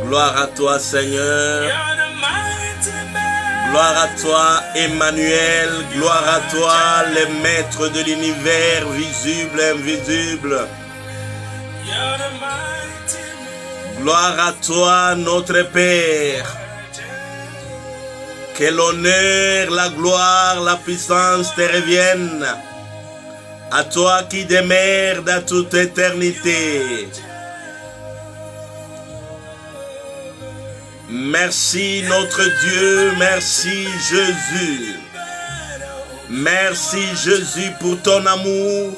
Gloire à toi, Seigneur. Gloire à toi, Emmanuel. Gloire à toi, le maître de l'univers, visible et invisible. Gloire à toi, notre Père. Que l'honneur, la gloire, la puissance te reviennent. À toi qui demeures dans toute éternité. Merci notre Dieu, merci Jésus. Merci Jésus pour ton amour.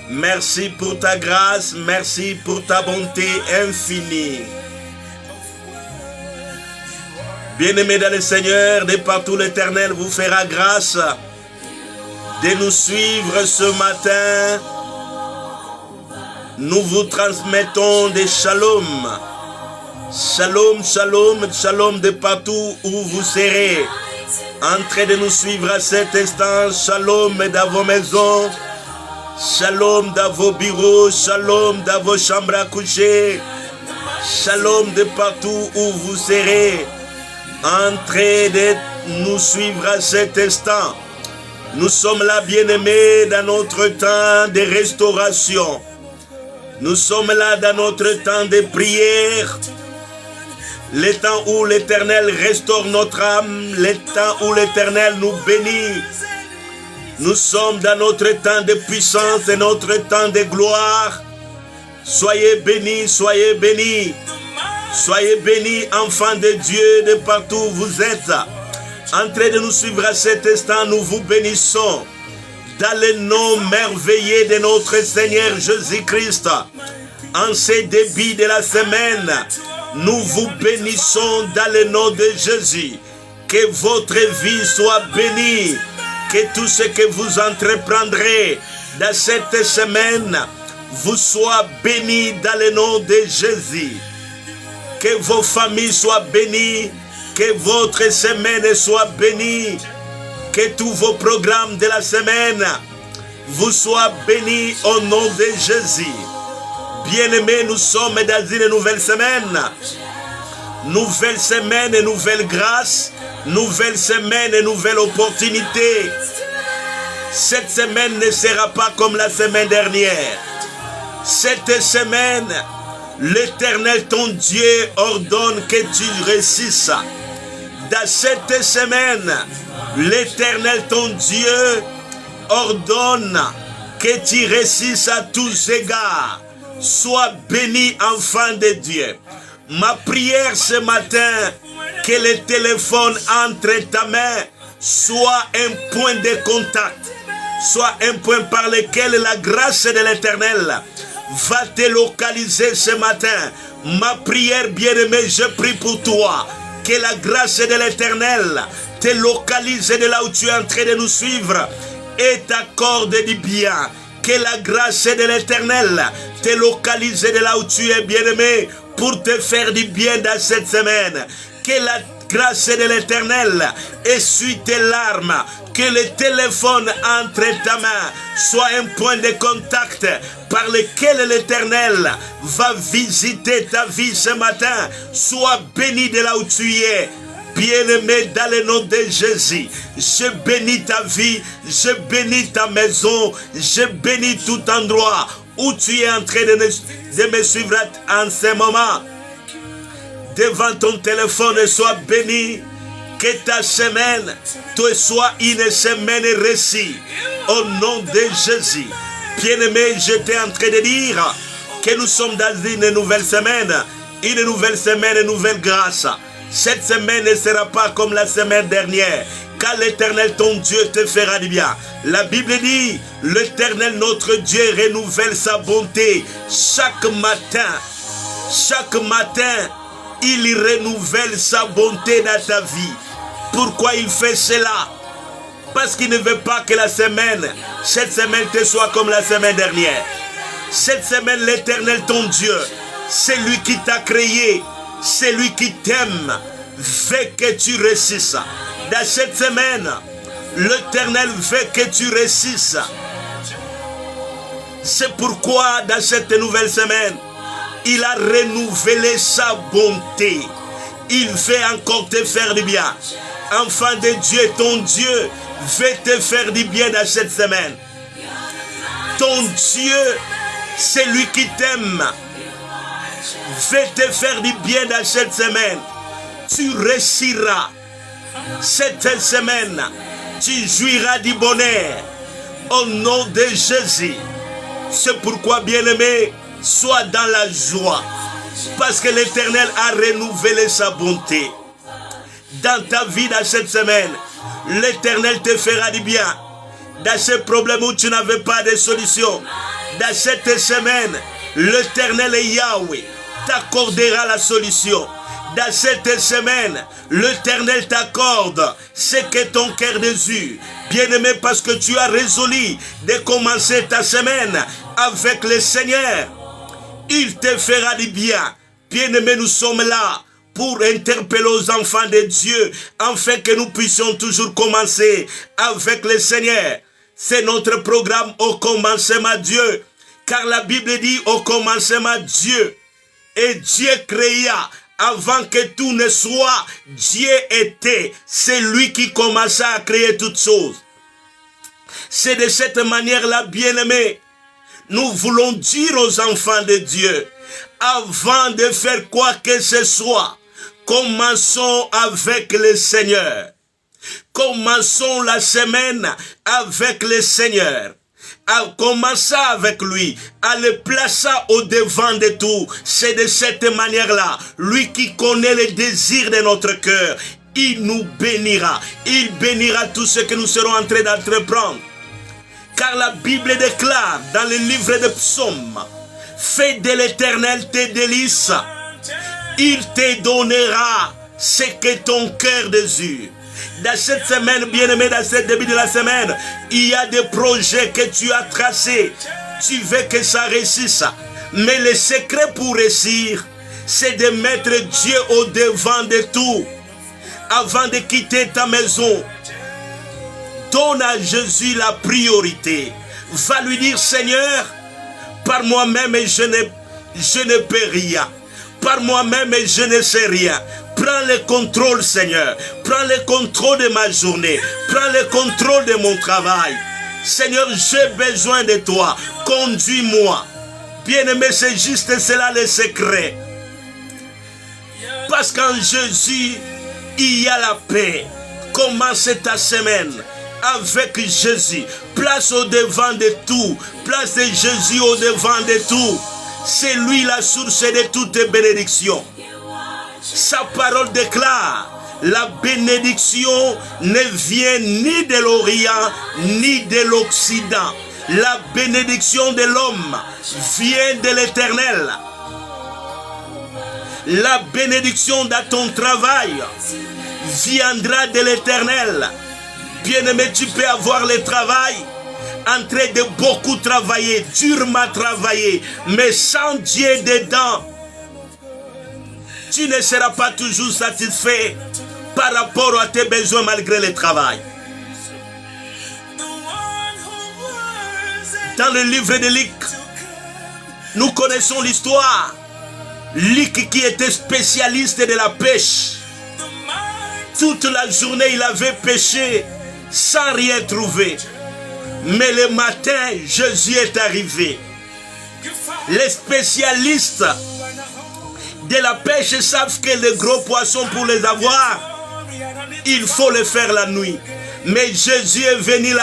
Merci pour ta grâce, merci pour ta bonté infinie. Bien-aimés dans le Seigneur, de partout l'Éternel vous fera grâce de nous suivre ce matin. Nous vous transmettons des shalom. Shalom, shalom, shalom de partout où vous serez. En train de nous suivre à cet instant. Shalom dans vos maisons. Shalom dans vos bureaux. Shalom dans vos chambres à coucher. Shalom de partout où vous serez. En train de nous suivre à cet instant. Nous sommes là, bien-aimés, dans notre temps de restauration. Nous sommes là dans notre temps de prière. Le temps où l'Éternel restaure notre âme, le temps où l'Éternel nous bénit. Nous sommes dans notre temps de puissance et notre temps de gloire. Soyez bénis, soyez bénis. Soyez bénis, enfants de Dieu, de partout où vous êtes. En train de nous suivre à cet instant, nous vous bénissons. Dans le nom merveilleux de notre Seigneur Jésus-Christ. En ces débuts de la semaine, nous vous bénissons dans le nom de Jésus. Que votre vie soit bénie. Que tout ce que vous entreprendrez dans cette semaine vous soit béni dans le nom de Jésus. Que vos familles soient bénies. Que votre semaine soit bénie. Que tous vos programmes de la semaine vous soient bénis au nom de Jésus. Bien-aimés, nous sommes dans une nouvelle semaine. Nouvelle semaine et nouvelle grâce. Nouvelle semaine et nouvelle opportunité. Cette semaine ne sera pas comme la semaine dernière. Cette semaine, l'Éternel ton Dieu ordonne que tu réussisses. Dans cette semaine, l'Éternel ton Dieu ordonne que tu réussisses à tous égards. Sois béni, enfant de Dieu. Ma prière ce matin, que le téléphone entre ta main soit un point de contact, soit un point par lequel la grâce de l'Éternel va te localiser ce matin. Ma prière, bien-aimé, je prie pour toi, que la grâce de l'Éternel te localise de là où tu es en train de nous suivre et t'accorde du bien. Que la grâce de l'Éternel te localise de là où tu es, bien-aimé, pour te faire du bien dans cette semaine. Que la grâce de l'Éternel essuie tes larmes. Que le téléphone entre ta main soit un point de contact par lequel l'Éternel va visiter ta vie ce matin. Sois béni de là où tu es. Bien-aimé, dans le nom de Jésus, je bénis ta vie, je bénis ta maison, je bénis tout endroit où tu es en train de me suivre en ce moment. Devant ton téléphone, sois béni. Que ta semaine soit une semaine réussie. Au nom de Jésus. Bien-aimé, j'étais en train de dire que nous sommes dans une nouvelle semaine, une nouvelle grâce. Cette semaine ne sera pas comme la semaine dernière, car l'Éternel ton Dieu te fera du bien. La Bible dit, l'Éternel notre Dieu renouvelle sa bonté chaque matin. Chaque matin, il renouvelle sa bonté dans ta vie. Pourquoi il fait cela? Parce qu'il ne veut pas que cette semaine te soit comme la semaine dernière. Cette semaine, l'Éternel ton Dieu, c'est lui qui t'a créé. C'est lui qui t'aime, veut que tu réussisses. Dans cette semaine, L'Éternel veut que tu réussisses. C'est pourquoi dans cette nouvelle semaine, il a renouvelé sa bonté. Il veut encore te faire du bien. Enfant de Dieu, ton Dieu veut te faire du bien dans cette semaine. Ton Dieu, c'est lui qui t'aime, veut te faire du bien dans cette semaine. Tu réussiras. Cette semaine, tu jouiras du bonheur. Au nom de Jésus. C'est pourquoi, bien-aimé, sois dans la joie. Parce que l'Éternel a renouvelé sa bonté. Dans ta vie, dans cette semaine, l'Éternel te fera du bien. Dans ce problème où tu n'avais pas de solution, dans cette semaine, l'Éternel Yahweh t'accordera la solution. Dans cette semaine, l'Éternel t'accorde ce que ton cœur désire. Bien-aimé, parce que tu as résolu de commencer ta semaine avec le Seigneur, il te fera du bien. Bien-aimé, nous sommes là pour interpeller aux enfants de Dieu, afin que nous puissions toujours commencer avec le Seigneur. C'est notre programme au commencement Dieu. Car la Bible dit au commencement Dieu. Et Dieu créa. Avant que tout ne soit, Dieu était. C'est lui qui commença à créer toutes choses. C'est de cette manière-là, bien-aimés, nous voulons dire aux enfants de Dieu, avant de faire quoi que ce soit, commençons avec le Seigneur. Commençons la semaine avec le Seigneur. À commencer avec lui, à le placer au devant de tout. C'est de cette manière-là, lui qui connaît les désirs de notre cœur, il nous bénira. Il bénira tout ce que nous serons en train d'entreprendre. Car la Bible déclare dans le livre de Psaumes, fais de l'Éternel tes délices, il te donnera ce que ton cœur désire. Dans cette semaine, bien-aimé, dans ce début de la semaine, il y a des projets que tu as tracés. Tu veux que ça réussisse. Mais le secret pour réussir, c'est de mettre Dieu au devant de tout. Avant de quitter ta maison, donne à Jésus la priorité. Va lui dire, Seigneur, par moi-même je ne peux rien. Par moi-même je ne sais rien. Prends le contrôle, Seigneur. Prends le contrôle de ma journée. Prends le contrôle de mon travail. Seigneur, j'ai besoin de toi. Conduis-moi. Bien-aimé, c'est juste cela le secret. Parce qu'en Jésus, il y a la paix. Commence ta semaine avec Jésus. Place au devant de tout. Place Jésus au devant de tout. C'est lui la source de toutes bénédictions. Sa parole déclare, la bénédiction ne vient ni de l'Orient, ni de l'Occident. La bénédiction de l'homme vient de l'Éternel. La bénédiction dans ton travail viendra de l'Éternel. Bien-aimé, tu peux avoir le travail, en train de beaucoup travailler, durement travailler, mais sans Dieu dedans, tu ne seras pas toujours satisfait par rapport à tes besoins malgré le travail. Dans le livre de Luc, nous connaissons l'histoire. Luc qui était spécialiste de la pêche. Toute la journée, il avait pêché sans rien trouver. Mais le matin, Jésus est arrivé. Les spécialistes de la pêche savent que les gros poissons, pour les avoir, il faut les faire la nuit. Mais Jésus est venu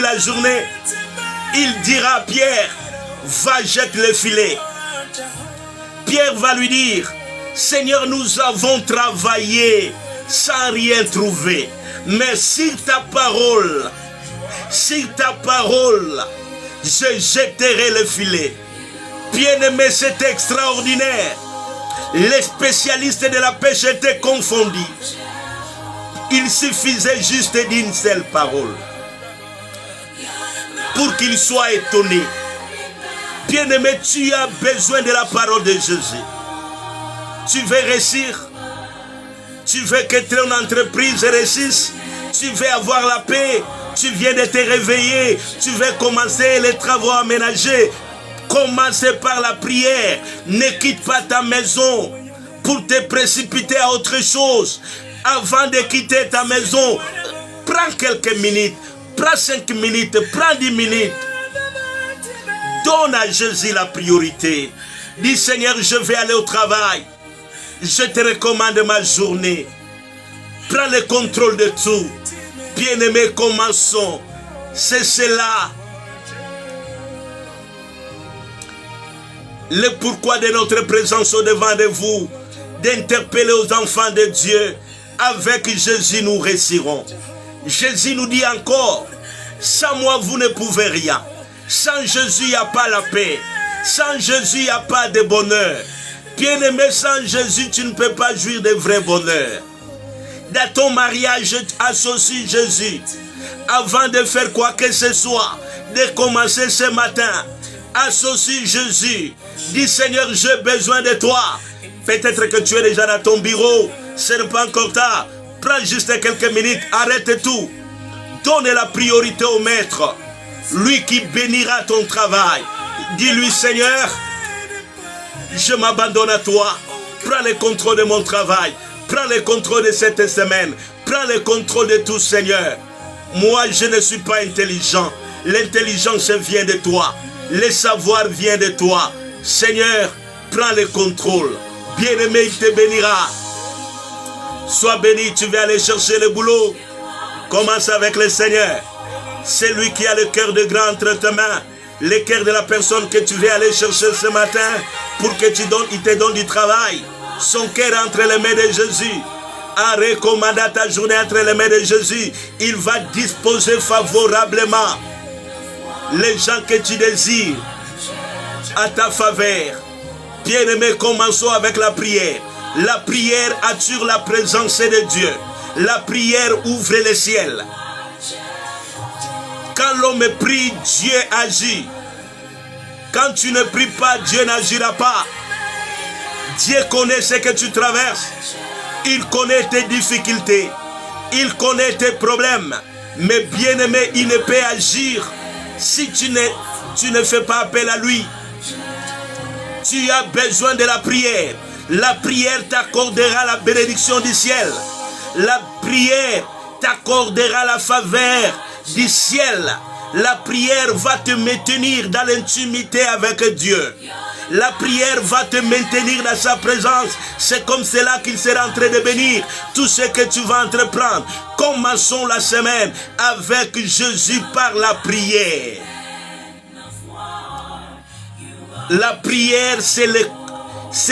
la journée. Il dira à Pierre, va jeter le filet. Pierre va lui dire, Seigneur, nous avons travaillé sans rien trouver. Mais si ta parole, je jetterai le filet. Bien-aimé, c'est extraordinaire. Les spécialistes de la pêche étaient confondus. Il suffisait juste d'une seule parole pour qu'ils soient étonnés. Bien-aimé, tu as besoin de la parole de Jésus. Tu veux réussir? Tu veux que ton entreprise réussisse? Tu veux avoir la paix. Tu viens de te réveiller. Tu veux commencer les travaux aménagés. Commencez par la prière. Ne quitte pas ta maison pour te précipiter à autre chose. Avant de quitter ta maison, prends quelques minutes. Prends 5 minutes. Prends 10 minutes. Donne à Jésus la priorité. Dis Seigneur, je vais aller au travail. Je te recommande ma journée. Prends le contrôle de tout. Bien-aimés, commençons. C'est cela le pourquoi de notre présence au-devant de vous, d'interpeller aux enfants de Dieu. Avec Jésus, nous réussirons. Jésus nous dit encore, sans moi, vous ne pouvez rien. Sans Jésus, il n'y a pas la paix. Sans Jésus, il n'y a pas de bonheur. Bien-aimé, sans Jésus, tu ne peux pas jouir de vrai bonheur. Dans ton mariage, associe Jésus. Avant de faire quoi que ce soit, de commencer ce matin, associe Jésus. Dis Seigneur, j'ai besoin de toi. Peut-être que tu es déjà dans ton bureau. Ce n'est pas encore tard. Prends juste quelques minutes, arrête tout. Donne la priorité au maître. Lui qui bénira ton travail. Dis-lui Seigneur, je m'abandonne à toi. Prends le contrôle de mon travail. Prends le contrôle de cette semaine. Prends le contrôle de tout, Seigneur. Moi, je ne suis pas intelligent. L'intelligence vient de toi. Le savoir vient de toi. Seigneur, prends le contrôle. Bien-aimé, il te bénira. Sois béni, tu vas aller chercher le boulot. Commence avec le Seigneur. C'est lui qui a le cœur de grand entre tes mains. Le cœur de la personne que tu veux aller chercher ce matin pour que il te donne du travail. Son cœur entre les mains de Jésus. En recommandant ta journée entre les mains de Jésus, il va disposer favorablement les gens que tu désires à ta faveur. Bien-aimé, commençons avec la prière. La prière attire la présence de Dieu. La prière ouvre le ciel. Quand l'homme prie, Dieu agit. Quand tu ne pries pas, Dieu n'agira pas. Dieu connaît ce que tu traverses. Il connaît tes difficultés. Il connaît tes problèmes. Mais bien-aimé, il ne peut agir si tu ne fais pas appel à lui. Tu as besoin de la prière. La prière t'accordera la bénédiction du ciel. La prière t'accordera la faveur du ciel. La prière va te maintenir dans l'intimité avec Dieu. La prière va te maintenir dans sa présence. C'est comme cela qu'il sera en train de bénir tout ce que tu vas entreprendre. Commençons la semaine avec Jésus par la prière. La prière, c'est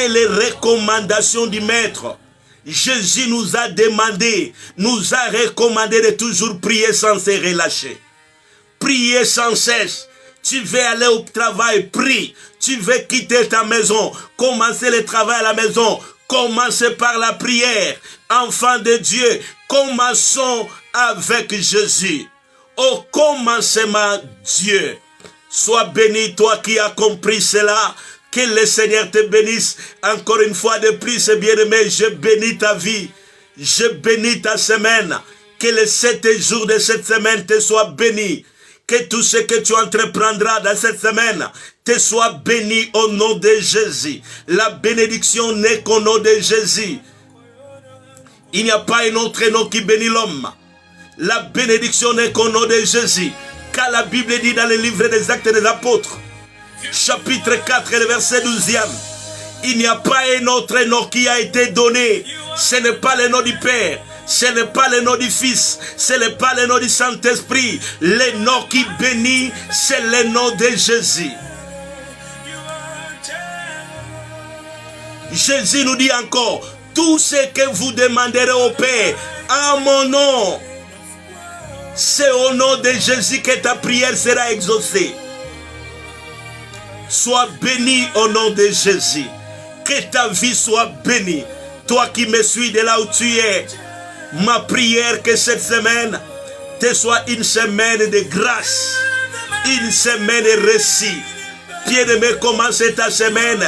les recommandations du Maître. Jésus nous a demandé, nous a recommandé de toujours prier sans se relâcher. Prier sans cesse. Tu veux aller au travail, prie. Tu veux quitter ta maison, commencer le travail à la maison. Commencez par la prière. Enfants de Dieu, commençons avec Jésus. Au commencement, Dieu. Sois béni, toi qui as compris cela. Que le Seigneur te bénisse. Encore une fois de plus, bien-aimé, je bénis ta vie. Je bénis ta semaine. Que les 7 jours de cette semaine te soient bénis. Que tout ce que tu entreprendras dans cette semaine te soit béni au nom de Jésus. La bénédiction n'est qu'au nom de Jésus. Il n'y a pas un autre nom qui bénit l'homme. La bénédiction n'est qu'au nom de Jésus. Car la Bible dit dans le livre des Actes des Apôtres, chapitre 4 et le verset 12e, il n'y a pas un autre nom qui a été donné. Ce n'est pas le nom du Père. Ce n'est pas le nom du Fils, ce n'est pas le nom du Saint-Esprit. Le nom qui bénit, c'est le nom de Jésus. Jésus nous dit encore, tout ce que vous demanderez au Père, en mon nom, c'est au nom de Jésus que ta prière sera exaucée. Sois béni au nom de Jésus. Que ta vie soit bénie. Toi qui me suis de là où tu es, ma prière que cette semaine te soit une semaine de grâce, une semaine de récit. Bien-aimé, commence ta semaine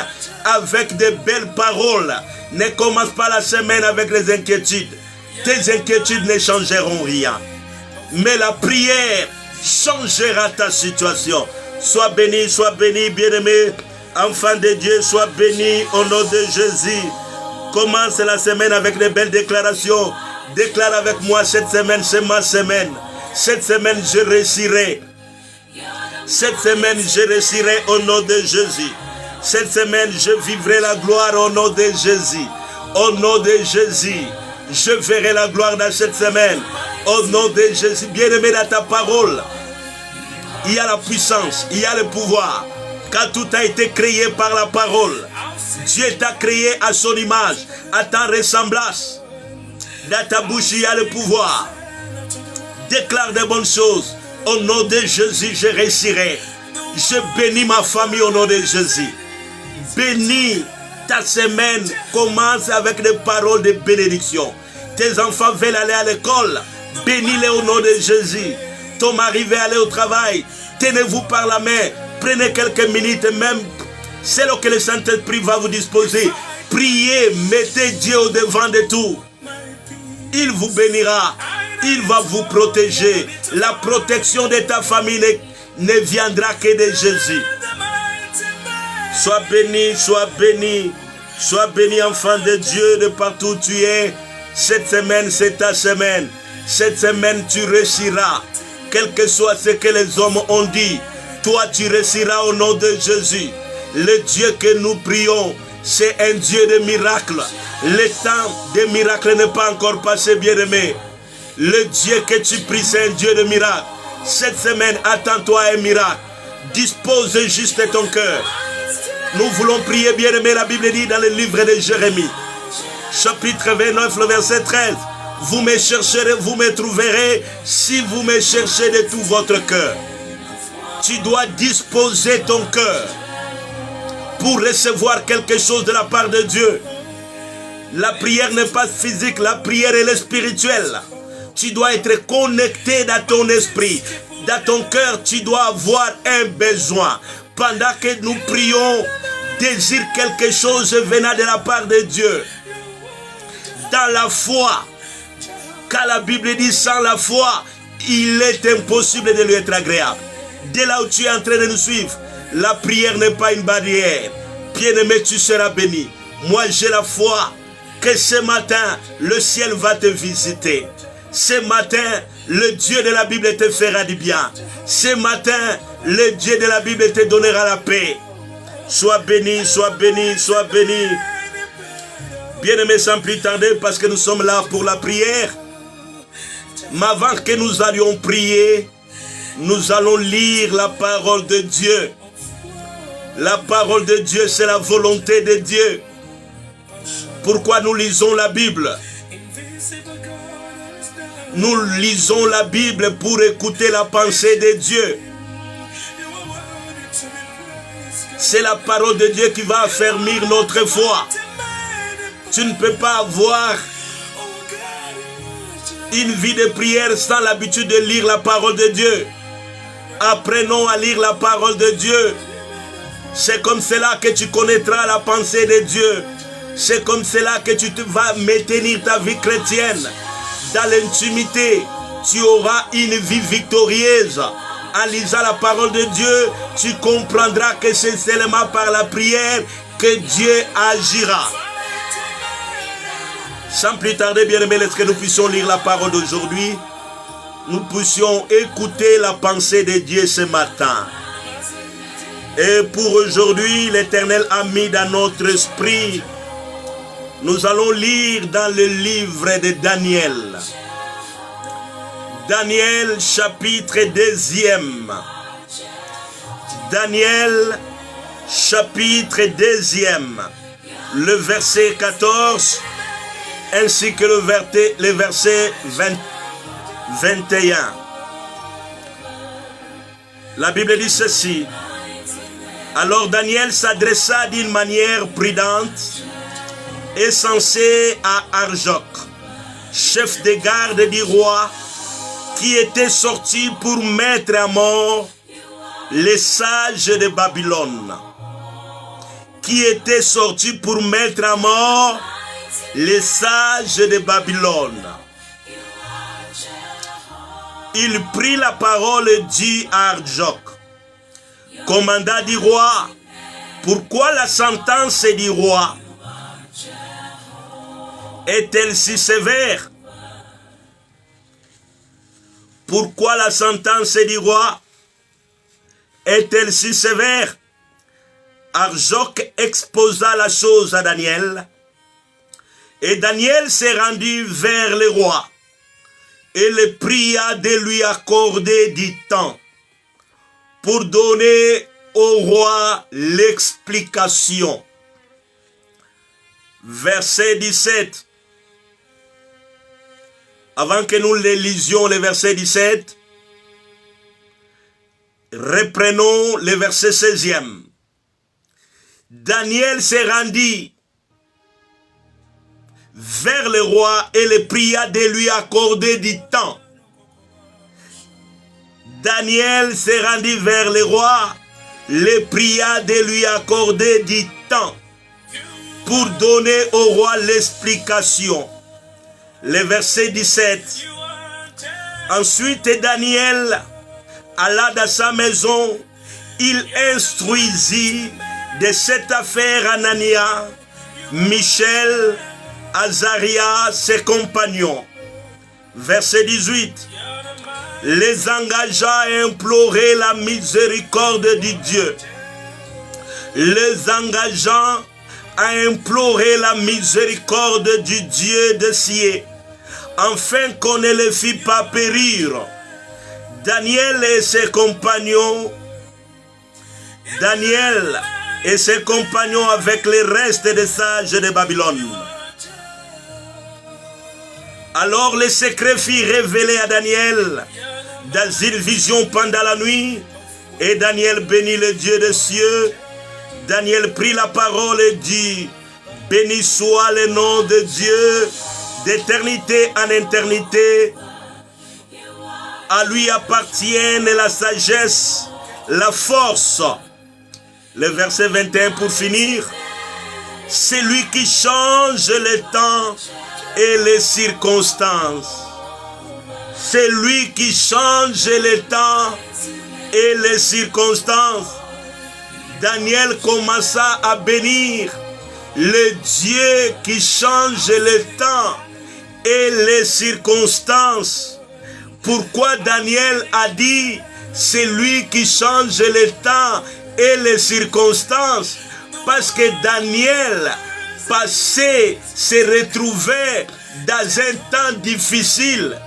avec de belles paroles. Ne commence pas la semaine avec les inquiétudes. tes inquiétudes ne changeront rien. Mais la prière changera ta situation. Sois béni, bien-aimé. Enfant de Dieu, sois béni au nom de Jésus. Commence la semaine avec de belles déclarations. Déclare avec moi, cette semaine, c'est ma semaine. Cette semaine, je réussirai. Cette semaine, je réussirai au nom de Jésus. Cette semaine, je vivrai la gloire au nom de Jésus. Au nom de Jésus, je verrai la gloire dans cette semaine. Au nom de Jésus, bien-aimé, dans ta parole, il y a la puissance, il y a le pouvoir. Car tout a été créé par la parole. Dieu t'a créé à son image, à ta ressemblance. Dans ta bouche, il y a le pouvoir. Déclare de bonnes choses. Au nom de Jésus, je réussirai. Je bénis ma famille au nom de Jésus. Bénis ta semaine. Commence avec des paroles de bénédiction. Tes enfants veulent aller à l'école. Bénis-les au nom de Jésus. Ton mari veut aller au travail. Tenez-vous par la main. Prenez quelques minutes, même c'est ce que le Saint-Esprit va vous disposer. Priez, mettez Dieu au devant de tout. Il vous bénira. Il va vous protéger. La protection de ta famille ne viendra que de Jésus. Sois béni, sois béni. Sois béni, enfant de Dieu, de partout où tu es. Cette semaine, c'est ta semaine. Cette semaine, tu réussiras. Quel que soit ce que les hommes ont dit, toi, tu réussiras au nom de Jésus. Le Dieu que nous prions, c'est un Dieu de miracles. Le temps des miracles n'est pas encore passé, bien-aimé. Le Dieu que tu pries, c'est un Dieu de miracles. Cette semaine, attends-toi à un miracle. Dispose juste ton cœur. Nous voulons prier, bien-aimé. La Bible dit dans le livre de Jérémie, chapitre 29, le verset 13. Vous me chercherez, vous me trouverez si vous me cherchez de tout votre cœur. Tu dois disposer ton cœur pour recevoir quelque chose de la part de Dieu. La prière n'est pas physique, la prière elle est spirituelle. Tu dois être connecté dans ton esprit. Dans ton cœur, tu dois avoir un besoin. Pendant que nous prions, désire quelque chose venant de la part de Dieu. Dans la foi, car la Bible dit sans la foi, il est impossible de lui être agréable. Dès là où tu es en train de nous suivre, la prière n'est pas une barrière. Bien-aimé, tu seras béni. Moi, j'ai la foi que ce matin, le ciel va te visiter. Ce matin, le Dieu de la Bible te fera du bien. Ce matin, le Dieu de la Bible te donnera la paix. Sois béni, sois béni, sois béni. Bien-aimé, sans plus tarder, parce que nous sommes là pour la prière. Mais avant que nous allions prier, nous allons lire la parole de Dieu. La parole de Dieu, c'est la volonté de Dieu. Pourquoi nous lisons la Bible? Nous lisons la Bible pour écouter la pensée de Dieu. C'est la parole de Dieu qui va affermir notre foi. Tu ne peux pas avoir une vie de prière sans l'habitude de lire la parole de Dieu. Apprenons à lire la parole de Dieu. C'est comme cela que tu connaîtras la pensée de Dieu. C'est comme cela que tu vas maintenir ta vie chrétienne. Dans l'intimité, tu auras une vie victorieuse. En lisant la parole de Dieu, tu comprendras que c'est seulement par la prière que Dieu agira. Sans plus tarder, bien-aimés, est-ce que nous puissions lire la parole d'aujourd'hui? Nous puissions écouter la pensée de Dieu ce matin. Et pour aujourd'hui, l'Éternel a mis dans notre esprit. Nous allons lire dans le livre de Daniel. Daniel chapitre 2. Daniel chapitre 2. Le verset 14 ainsi que le verset 21. La Bible dit ceci. Alors Daniel s'adressa d'une manière prudente et sensée à Arjoc, chef de garde du roi, qui était sorti pour mettre à mort les sages de Babylone. Qui était sorti pour mettre à mort les sages de Babylone. il prit la parole et dit à Arjoc, commandant du roi, pourquoi la sentence du roi est-elle si sévère? Pourquoi la sentence du roi est-elle si sévère? Arjoc exposa la chose à Daniel, et Daniel s'est rendu vers le roi et le pria de lui accorder du temps pour donner au roi l'explication. Verset 17. Avant que nous les lisions, le verset 17, reprenons le verset 16e. Daniel s'est rendu vers le roi et le pria de lui accorder du temps. Daniel s'est rendu vers le roi, le pria de lui accorder du temps pour donner au roi l'explication. Le verset 17. Ensuite, Daniel alla dans sa maison, il instruisit de cette affaire Anania, Michel, Azaria, ses compagnons. Verset 18. Les engagea à implorer la miséricorde de Dieu. Les engageant à implorer la miséricorde du Dieu de cieux, afin qu'on ne les fit pas périr. Daniel et ses compagnons, avec le reste des sages de Babylone. Alors le secret fut révélé à Daniel dans une vision pendant la nuit, et Daniel bénit le Dieu des cieux. Daniel prit la parole et dit, béni soit le nom de Dieu d'éternité en éternité. À lui appartiennent la sagesse, la force. Le verset 21 pour finir. C'est lui qui change le temps et les circonstances. C'est lui qui change le temps et les circonstances. Daniel commença à bénir le Dieu qui change le temps et les circonstances. Pourquoi Daniel a dit c'est lui qui change le temps et les circonstances? Parce que Daniel se retrouvait dans un temps difficile.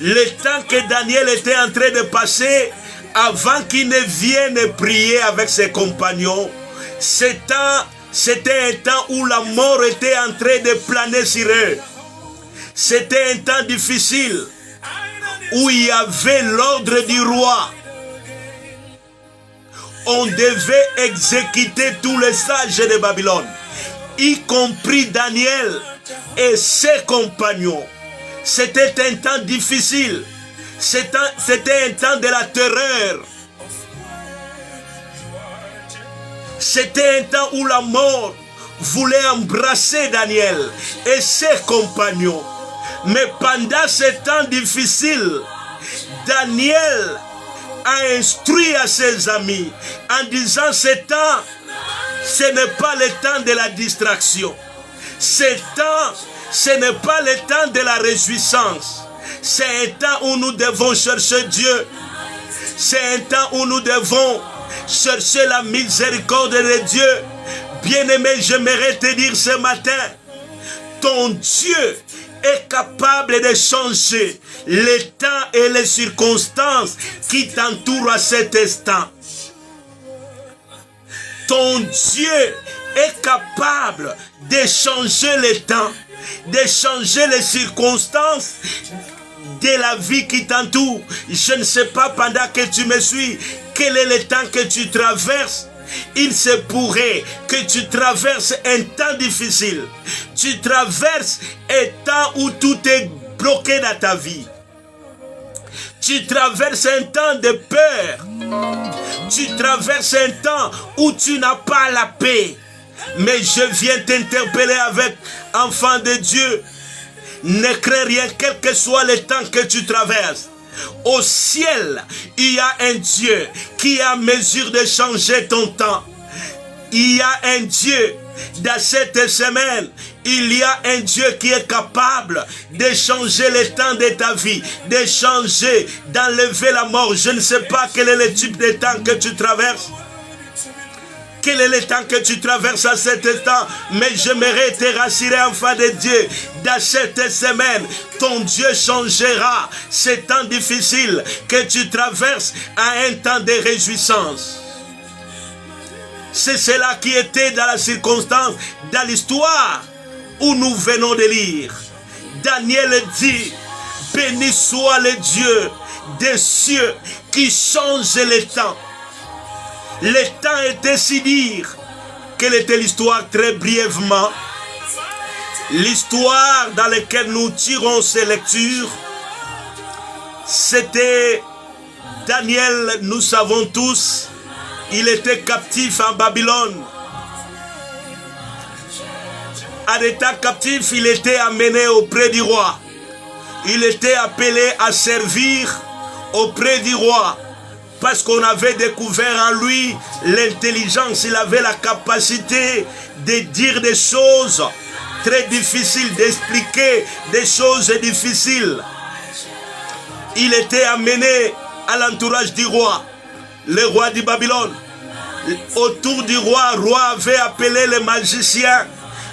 Le temps que Daniel était en train de passer avant qu'il ne vienne prier avec ses compagnons, c'était un temps où la mort était en train de planer sur eux. C'était un temps difficile où il y avait l'ordre du roi. On devait exécuter tous les sages de Babylone, y compris Daniel et ses compagnons. C'était un temps difficile. C'était un temps de la terreur. C'était un temps où la mort voulait embrasser Daniel et ses compagnons. Mais pendant ce temps difficile, Daniel a instruit à ses amis en disant ce temps, ce n'est pas le temps de la distraction. Ce temps, ce n'est pas le temps de la réjouissance. C'est un temps où nous devons chercher Dieu. C'est un temps où nous devons chercher la miséricorde de Dieu. Bien-aimé, j'aimerais te dire ce matin, ton Dieu est capable de changer les temps et les circonstances qui t'entourent à cet instant. Ton Dieu est capable de changer les temps, de changer les circonstances de la vie qui t'entoure. Je ne sais pas pendant que tu me suis, quel est le temps que tu traverses. Il se pourrait que tu traverses un temps difficile. Tu traverses un temps où tout est bloqué dans ta vie. Tu traverses un temps de peur. Tu traverses un temps où tu n'as pas la paix. Mais je viens t'interpeller avec enfant de Dieu. Ne crains rien, quel que soit le temps que tu traverses. Au ciel, il y a un Dieu qui a mesure de changer ton temps. Il y a un Dieu dans cette semaine. Il y a un Dieu qui est capable de changer le temps de ta vie, de changer, d'enlever la mort. Je ne sais pas quel est le type de temps que tu traverses. Quel est le temps que tu traverses à cet instant? Mais j'aimerais te rassurer, enfant de Dieu, dans cette semaine, ton Dieu changera ces temps difficiles que tu traverses à un temps de réjouissance. C'est cela qui était dans la circonstance, dans l'histoire où nous venons de lire. Daniel dit, béni soit le Dieu des cieux qui change les temps. Le temps était si dire. Quelle était l'histoire très brièvement? L'histoire dans laquelle nous tirons ces lectures, c'était Daniel, nous savons tous, il était captif en Babylone. En étant captif, il était amené auprès du roi. Il était appelé à servir auprès du roi. Parce qu'on avait découvert en lui l'intelligence, il avait la capacité de dire des choses très difficiles, d'expliquer des choses difficiles. Il était amené à l'entourage du roi, le roi de Babylone. Autour du roi, le roi avait appelé les magiciens,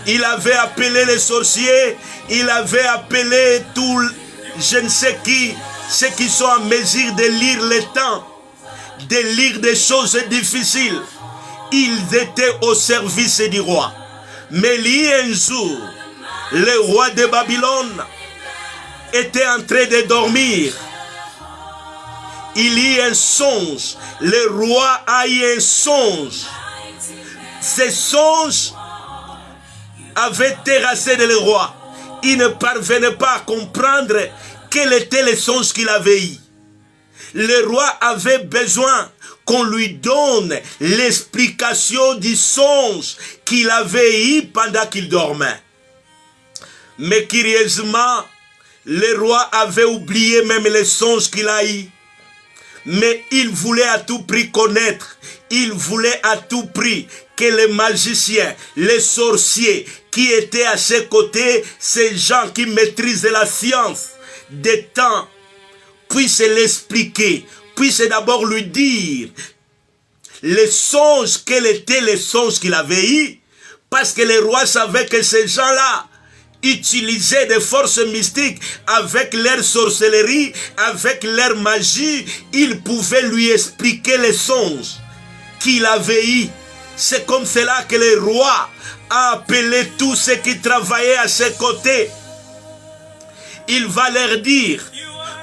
il avait appelé les sorciers, il avait appelé tous, je ne sais qui, ceux qui sont en mesure de lire les temps, de lire des choses difficiles. Ils étaient au service du roi. Mais un jour, le roi de Babylone était en train de dormir. Il y a un songe. Le roi a eu un songe. Ce songe avait terrassé le roi. Il ne parvenait pas à comprendre quel était le songe qu'il avait eu. Le roi avait besoin qu'on lui donne l'explication du songe qu'il avait eu pendant qu'il dormait. Mais curieusement, le roi avait oublié même les songes qu'il a eu. Mais il voulait à tout prix connaître, il voulait à tout prix que les magiciens, les sorciers qui étaient à ses côtés, ces gens qui maîtrisent la science des temps, puisse l'expliquer, puisse d'abord lui dire les songes, quels étaient les songes qu'il avait eu, parce que le roi savait que ces gens-là utilisaient des forces mystiques avec leur sorcellerie, avec leur magie. Ils pouvaient lui expliquer les songes qu'il avait eu. C'est comme cela que le roi a appelé tous ceux qui travaillaient à ses côtés. Il va leur dire,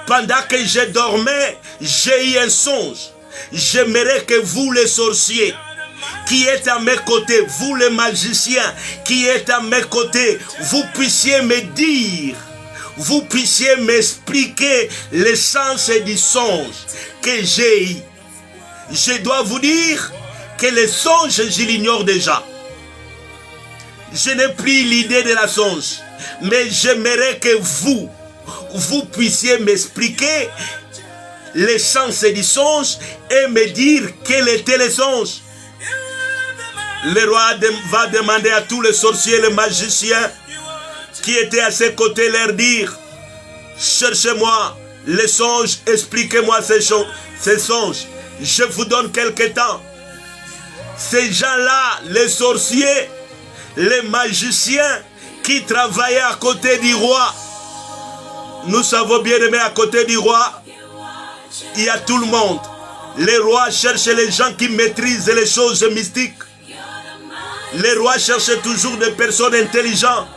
pendant que je dormais, j'ai eu un songe. J'aimerais que vous les sorciers qui êtes à mes côtés, vous les magiciens qui êtes à mes côtés, vous puissiez me dire, vous puissiez m'expliquer l'essence du songe que j'ai eu. Je dois vous dire que les songes, je l'ignore déjà. Je n'ai plus l'idée de la songe, mais j'aimerais que vous puissiez m'expliquer l'essence du songe et me dire quel était le songe. Le roi va demander à tous les sorciers, les magiciens qui étaient à ses côtés, leur dire, cherchez-moi les songes, expliquez-moi ces songes. Je vous donne quelque temps. Ces gens-là, les sorciers, les magiciens qui travaillaient à côté du roi, nous savons bien aimé, à côté du roi, il y a tout le monde. Les rois cherchent les gens qui maîtrisent les choses mystiques. Les rois cherchent toujours des personnes intelligentes,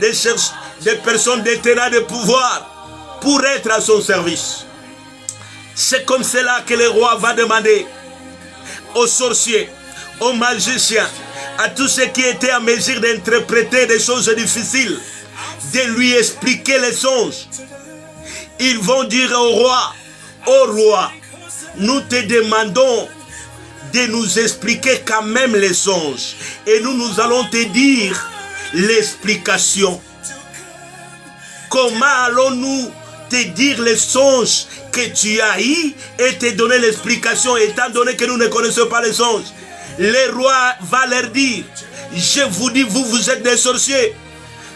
des personnes détenant de pouvoir pour être à son service. C'est comme cela que le roi va demander aux sorciers, aux magiciens, à tous ceux qui étaient en mesure d'interpréter des choses difficiles, de lui expliquer les songes. Ils vont dire au roi, nous te demandons de nous expliquer quand même les songes. Et nous allons te dire l'explication. Comment allons-nous te dire les songes que tu as eu et te donner l'explication, étant donné que nous ne connaissons pas les songes? Le roi va leur dire, je vous dis, vous êtes des sorciers.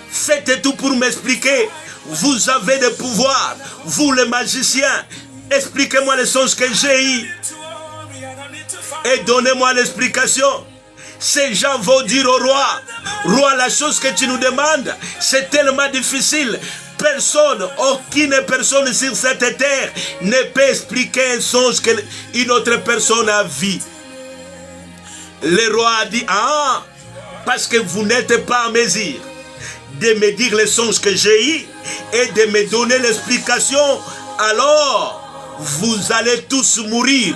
Faites tout pour m'expliquer. Vous avez des pouvoirs, vous les magiciens. Expliquez-moi les songes que j'ai eus et donnez-moi l'explication. Ces gens vont dire au roi, roi, la chose que tu nous demandes, c'est tellement difficile. Aucune personne sur cette terre ne peut expliquer un songe qu'une autre personne a vu. Le roi a dit, ah, parce que vous n'êtes pas en mesure de me dire les songes que j'ai eus et de me donner l'explication, alors vous allez tous mourir.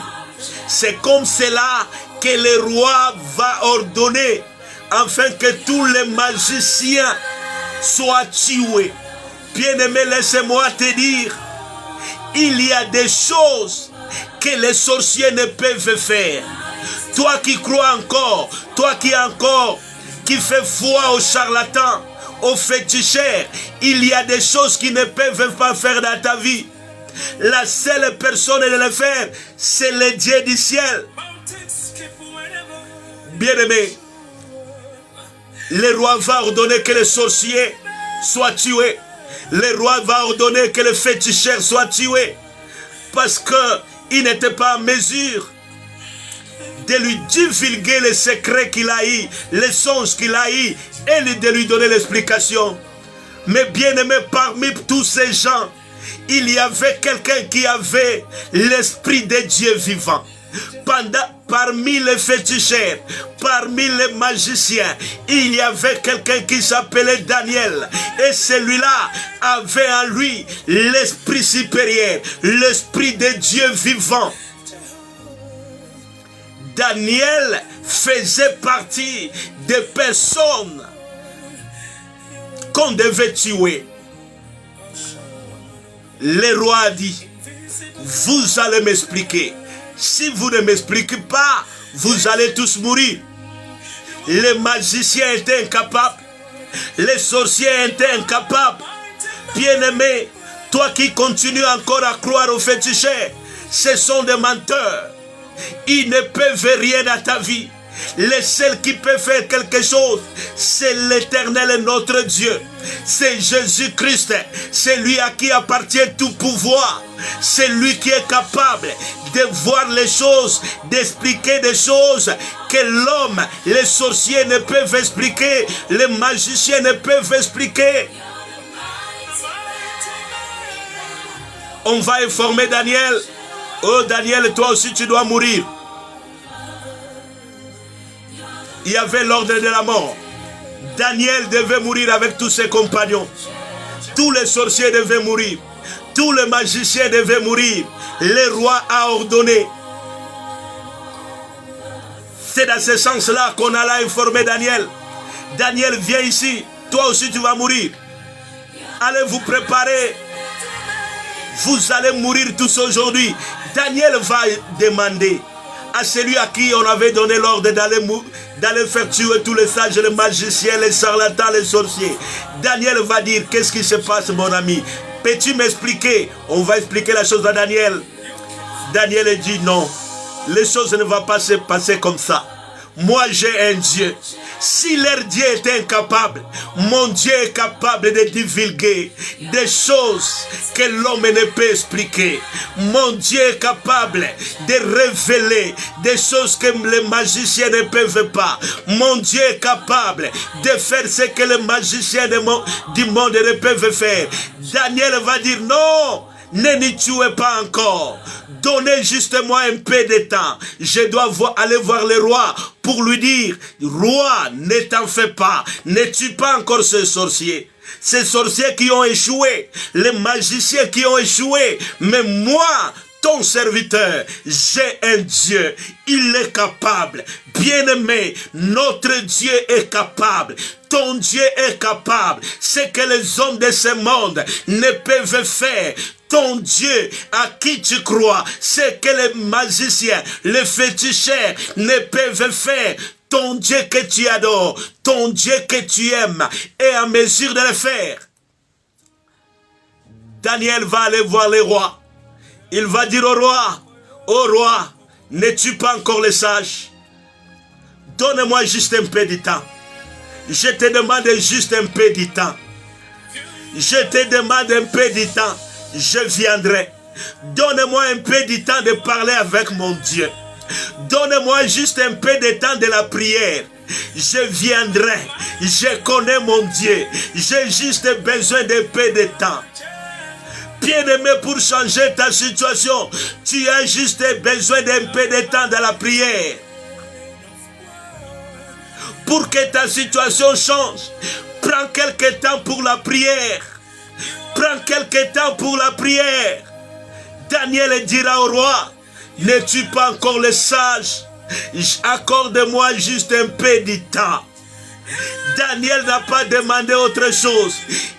C'est comme cela que le roi va ordonner afin que tous les magiciens soient tués. Bien-aimé, laissez-moi te dire, il y a des choses que les sorciers ne peuvent faire. Toi qui crois encore, toi qui fais foi aux charlatans, aux féticheurs, il y a des choses qui ne peuvent pas faire dans ta vie. La seule personne de le faire, c'est le Dieu du ciel. Bien-aimé, le roi va ordonner que les sorciers soient tués. Le roi va ordonner que les féticheurs soient tués. Parce qu'il n'était pas en mesure de lui divulguer les secrets qu'il a eu, les songes qu'il a eu, et de lui donner l'explication. Mais bien-aimé, parmi tous ces gens, il y avait quelqu'un qui avait l'esprit de Dieu vivant. Parmi les féticheurs, parmi les magiciens, il y avait quelqu'un qui s'appelait Daniel. Et celui-là avait en lui l'esprit supérieur, l'esprit de Dieu vivant. Daniel faisait partie des personnes qu'on devait tuer. Le roi a dit, vous allez m'expliquer. Si vous ne m'expliquez pas, vous allez tous mourir. Les magiciens étaient incapables. Les sorciers étaient incapables. Bien-aimé, toi qui continues encore à croire aux féticheurs, ce sont des menteurs. Ils ne peuvent rien à ta vie. Les seuls qui peuvent faire quelque chose, c'est l'Éternel notre Dieu. C'est Jésus-Christ. C'est lui à qui appartient tout pouvoir. C'est lui qui est capable de voir les choses, d'expliquer des choses que l'homme, les sorciers ne peuvent expliquer, les magiciens ne peuvent expliquer. On va informer Daniel. Oh Daniel, toi aussi tu dois mourir. Il y avait l'ordre de la mort. Daniel devait mourir avec tous ses compagnons. Tous les sorciers devaient mourir. Tous les magiciens devaient mourir. Le roi a ordonné. C'est dans ce sens-là qu'on allait informer Daniel. Daniel, viens ici. Toi aussi tu vas mourir. Allez vous préparer. Vous allez mourir tous aujourd'hui. Daniel va demander à celui à qui on avait donné l'ordre d'aller faire tuer tous les sages, les magiciens, les charlatans, les sorciers. Daniel va dire, qu'est-ce qui se passe mon ami? Peux-tu m'expliquer? On va expliquer la chose à Daniel. Daniel dit non, les choses ne vont pas se passer comme ça. Moi j'ai un Dieu. Si leur Dieu est incapable, mon Dieu est capable de divulguer des choses que l'homme ne peut expliquer. Mon Dieu est capable de révéler des choses que les magiciens ne peuvent pas. Mon Dieu est capable de faire ce que les magiciens du monde ne peuvent faire. Daniel va dire non. Ne n'y tuez pas encore. Donnez justement un peu de temps. Je dois aller voir le roi pour lui dire, roi, ne t'en fais pas. Ne tue pas encore ces sorciers. Ces sorciers qui ont échoué. Les magiciens qui ont échoué. Mais moi, ton serviteur, j'ai un Dieu. Il est capable. Bien-aimé, notre Dieu est capable. Ton Dieu est capable. Ce que les hommes de ce monde ne peuvent faire. Ton Dieu à qui tu crois, ce que les magiciens, les féticheurs ne peuvent faire. Ton Dieu que tu adores, ton Dieu que tu aimes est en mesure de le faire. Daniel va aller voir le roi. Il va dire au roi, ô roi, n'es-tu pas encore le sage? Donne-moi juste un peu de temps. Je te demande juste un peu de temps. Je te demande un peu de temps. Je viendrai. Donne-moi un peu de temps de parler avec mon Dieu. Donne-moi juste un peu de temps de la prière. Je viendrai. Je connais mon Dieu. J'ai juste besoin d'un peu de temps. Bien-aimé, pour changer ta situation, tu as juste besoin d'un peu de temps de la prière. Pour que ta situation change, prends quelque temps pour la prière. Prends quelque temps pour la prière. Daniel dira au roi, n'es-tu pas encore le sage? Accorde-moi juste un peu de temps. Daniel n'a pas demandé autre chose.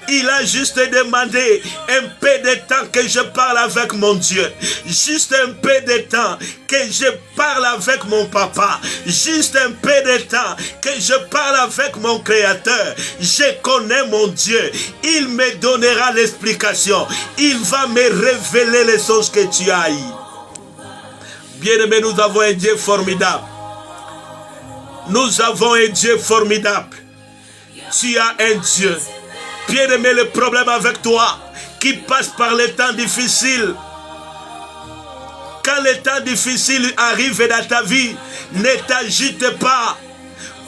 Il a juste demandé un peu de temps que je parle avec mon Dieu. Juste un peu de temps que je parle avec mon papa. Juste un peu de temps que je parle avec mon Créateur. Je connais mon Dieu. Il me donnera l'explication. Il va me révéler les choses que tu as eues. Bien-aimés, nous avons un Dieu formidable. Nous avons un Dieu formidable. Tu as un Dieu. Bien-aimé, le problème avec toi qui passe par les temps difficiles. Quand les temps difficiles arrivent dans ta vie, ne t'agite pas.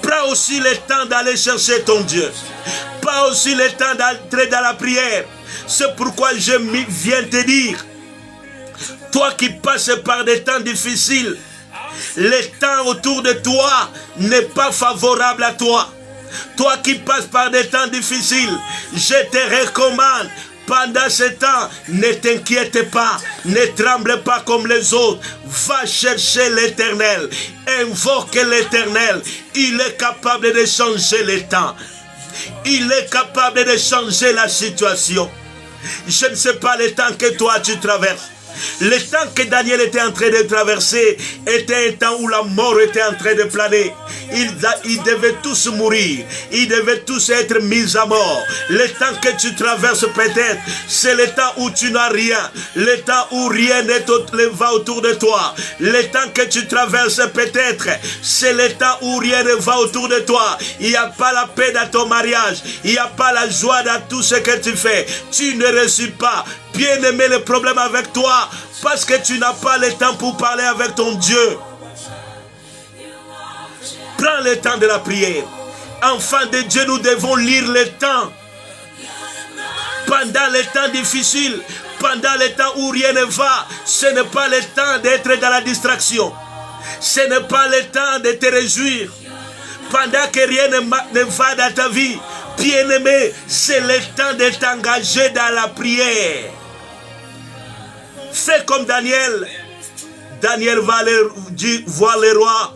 Prends aussi le temps d'aller chercher ton Dieu. Prends aussi le temps d'entrer dans la prière. C'est pourquoi je viens te dire, toi qui passes par des temps difficiles, le temps autour de toi n'est pas favorable à toi. Toi qui passes par des temps difficiles, je te recommande, pendant ce temps, ne t'inquiète pas, ne tremble pas comme les autres. Va chercher l'Éternel, invoque l'Éternel. Il est capable de changer les temps. Il est capable de changer la situation. Je ne sais pas le temps que toi tu traverses. Le temps que Daniel était en train de traverser était un temps où la mort était en train de planer. Ils devaient tous mourir. Ils devaient tous être mis à mort. Le temps que tu traverses peut-être, c'est le temps où tu n'as rien. Le temps où rien ne va autour de toi. Le temps que tu traverses peut-être, c'est le temps où rien ne va autour de toi. Il n'y a pas la paix dans ton mariage. Il n'y a pas la joie dans tout ce que tu fais. Tu ne réussis pas. Bien-aimé, le problème avec toi, parce que tu n'as pas le temps pour parler avec ton Dieu. Prends le temps de la prière. Enfants de Dieu, nous devons lire le temps. Pendant les temps difficiles, pendant les temps où rien ne va, ce n'est pas le temps d'être dans la distraction. Ce n'est pas le temps de te réjouir. Pendant que rien ne va dans ta vie, bien-aimé, c'est le temps de t'engager dans la prière. Fais comme Daniel. Daniel va aller voir le roi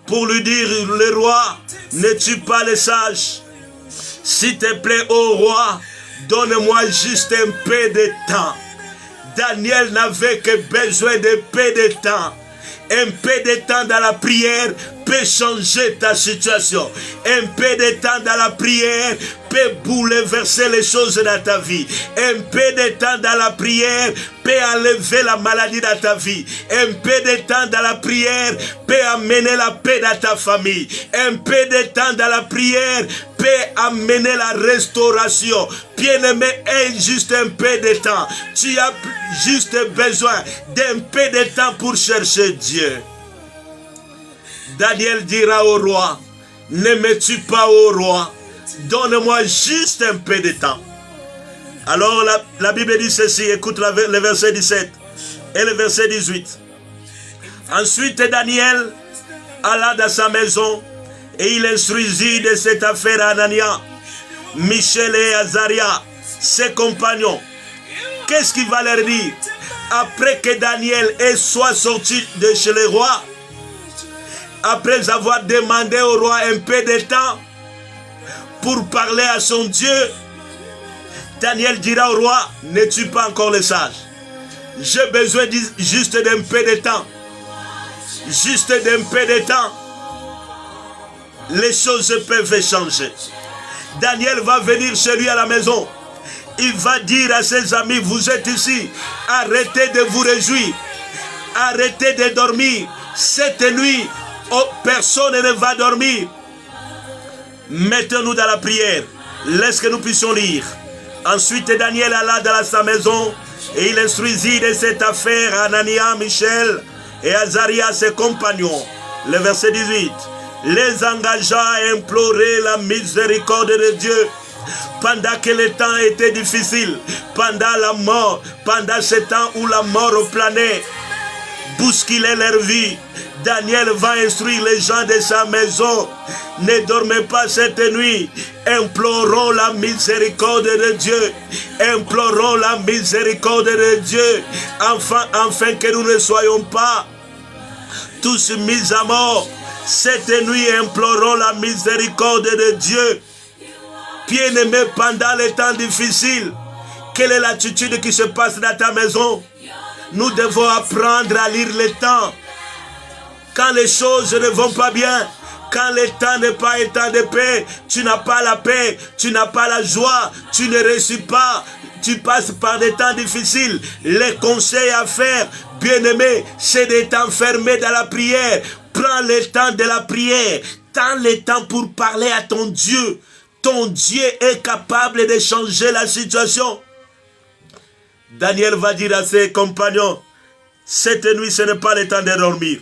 pour lui dire, le roi, n'es-tu pas le sage? S'il te plaît, ô roi, donne-moi juste un peu de temps. Daniel n'avait que besoin de peu de temps. Un peu de temps dans la prière peut changer ta situation. Un peu de temps dans la prière peut bouleverser les choses dans ta vie. Un peu de temps dans la prière peut enlever la maladie dans ta vie. Un peu de temps dans la prière peut amener la paix dans ta famille. Un peu de temps dans la prière peut amener la restauration. Bien-aimé, aie juste un peu de temps. Tu as juste besoin d'un peu de temps pour chercher Dieu. Daniel dira au roi, ne me tue pas au roi, donne-moi juste un peu de temps. Alors la Bible dit ceci, écoute le verset 17 et le verset 18. Ensuite Daniel alla dans sa maison et il instruisit de cette affaire à Anania, Michel et Azaria, ses compagnons. Qu'est-ce qu'il va leur dire? Après que Daniel soit sorti de chez le roi, après avoir demandé au roi un peu de temps pour parler à son Dieu, Daniel dira au roi, n'es-tu pas encore le sage? J'ai besoin juste d'un peu de temps. Juste d'un peu de temps. Les choses peuvent changer. Daniel va venir chez lui à la maison. Il va dire à ses amis, vous êtes ici, arrêtez de vous réjouir, arrêtez de dormir. Cette nuit, personne ne va dormir. Mettons-nous dans la prière. Laisse que nous puissions lire. Ensuite, Daniel alla dans sa maison et il instruisit de cette affaire à Anania, Michel et Azaria, ses compagnons. Le verset 18. Les engagea à implorer la miséricorde de Dieu pendant que le temps était difficile, pendant la mort, pendant ce temps où la mort planait, bousculait leur vie. Daniel va instruire les gens de sa maison. Ne dormez pas cette nuit. Implorons la miséricorde de Dieu. Implorons la miséricorde de Dieu. Afin que nous ne soyons pas tous mis à mort. Cette nuit, implorons la miséricorde de Dieu. Bien-aimé, pendant les temps difficiles, quelle est l'attitude qui se passe dans ta maison? Nous devons apprendre à lire le temps. Quand les choses ne vont pas bien, quand le temps n'est pas un temps de paix, tu n'as pas la paix, tu n'as pas la joie, tu ne réussis pas, tu passes par des temps difficiles. Les conseils à faire, bien-aimé, c'est de t'enfermer dans la prière. Prends le temps de la prière, prends le temps pour parler à ton Dieu. Ton Dieu est capable de changer la situation. Daniel va dire à ses compagnons, cette nuit ce n'est pas le temps de dormir.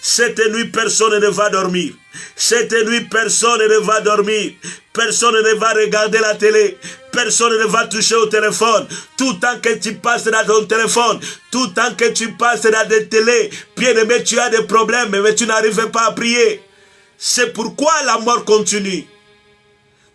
Cette nuit personne ne va dormir. Cette nuit personne ne va dormir. Personne ne va regarder la télé. Personne ne va toucher au téléphone. Tout temps que tu passes dans ton téléphone, tout temps que tu passes dans des télés, bien aimé, tu as des problèmes, mais tu n'arrives pas à prier. C'est pourquoi la mort continue.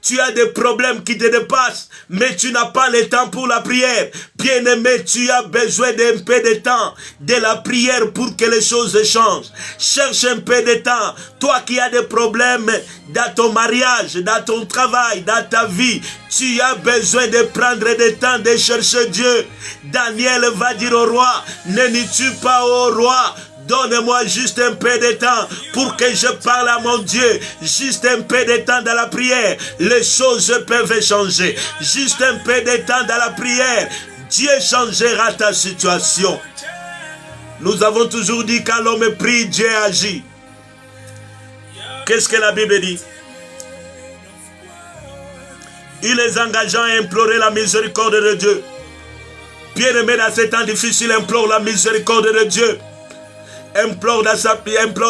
Tu as des problèmes qui te dépassent, mais tu n'as pas le temps pour la prière. Bien-aimé, tu as besoin d'un peu de temps, de la prière pour que les choses changent. Cherche un peu de temps. Toi qui as des problèmes dans ton mariage, dans ton travail, dans ta vie, tu as besoin de prendre du temps de chercher Dieu. Daniel va dire au roi, ne n'y tue pas au roi. Donne-moi juste un peu de temps pour que je parle à mon Dieu. Juste un peu de temps dans la prière. Les choses peuvent changer. Juste un peu de temps dans la prière. Dieu changera ta situation. Nous avons toujours dit quand l'homme prie, Dieu agit. Qu'est-ce que la Bible dit? Il les engagea à implorer la miséricorde de Dieu. Bien-aimé, dans ces temps difficiles, implore la miséricorde de Dieu. Implore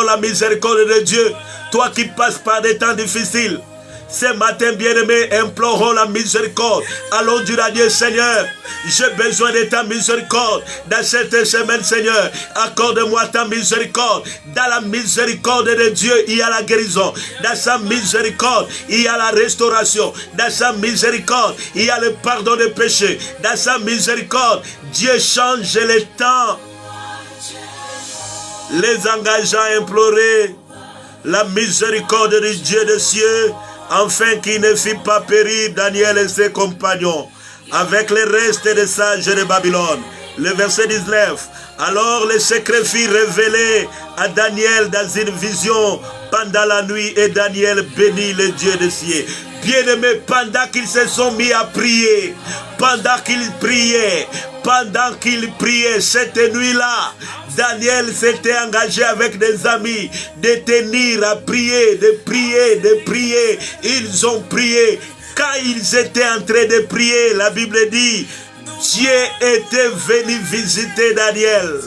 la miséricorde de Dieu. Toi qui passes par des temps difficiles, ce matin, bien-aimé, implorons la miséricorde. Allons dire à Dieu, Seigneur, j'ai besoin de ta miséricorde. Dans cette semaine, Seigneur, accorde-moi ta miséricorde. Dans la miséricorde de Dieu, il y a la guérison. Dans sa miséricorde, il y a la restauration. Dans sa miséricorde, il y a le pardon des péchés. Dans sa miséricorde, Dieu change le temps. Les engageant à implorer la miséricorde du Dieu des cieux, afin qu'il ne fit pas périr Daniel et ses compagnons, avec les restes des sages de Babylone. Le verset 19. Alors le secret fut révélé à Daniel dans une vision pendant la nuit, et Daniel bénit le Dieu des cieux. Bien-aimés, pendant qu'ils se sont mis à prier, pendant qu'ils priaient cette nuit-là, Daniel s'était engagé avec des amis de tenir à prier, de prier. Ils ont prié. Quand ils étaient en train de prier, la Bible dit, Dieu était venu visiter Daniel.